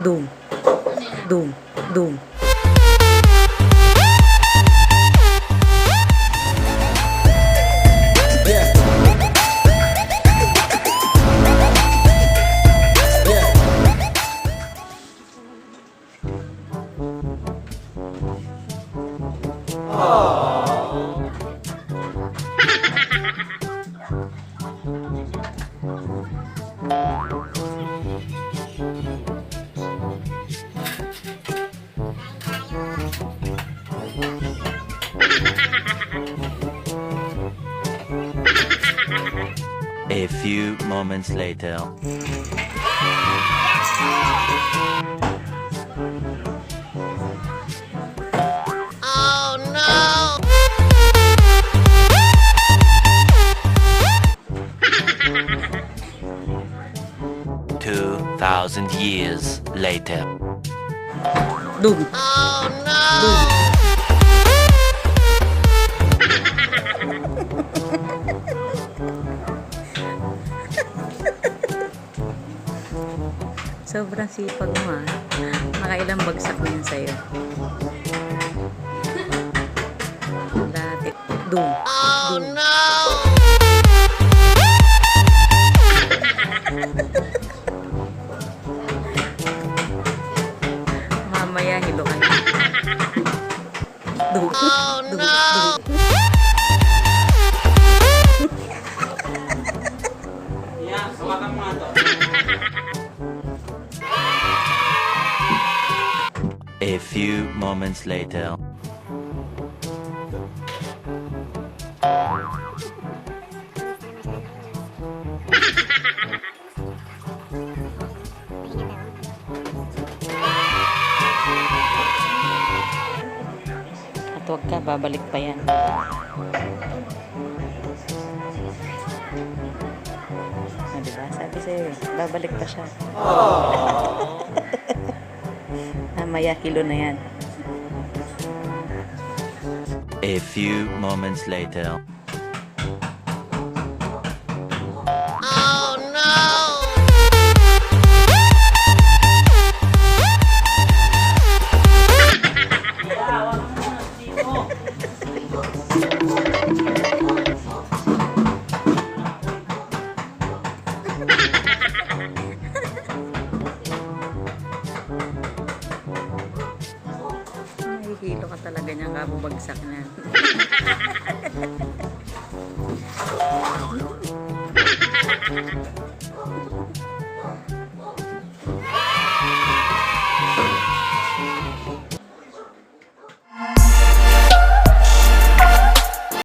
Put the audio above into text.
Doom. Doom. Doom. A few moments later. Oh no! 2,000 years later. Doom. Oh no! Sobrang sipag mo ha. Nakailang bagsak na yun sa'yo. Dati. Doom. Oh Doom. no! Mamaya hilo ka na. Doom. Oh Doom. no! Doom. A few moments later. At huwag ka, babalik pa yan. Diba? Sabi sa'yo eh, babalik pa siya. Mamaya kilo na yan. A few moments later. Oh no! Hilo ka talaga niya, kabubagsak niya.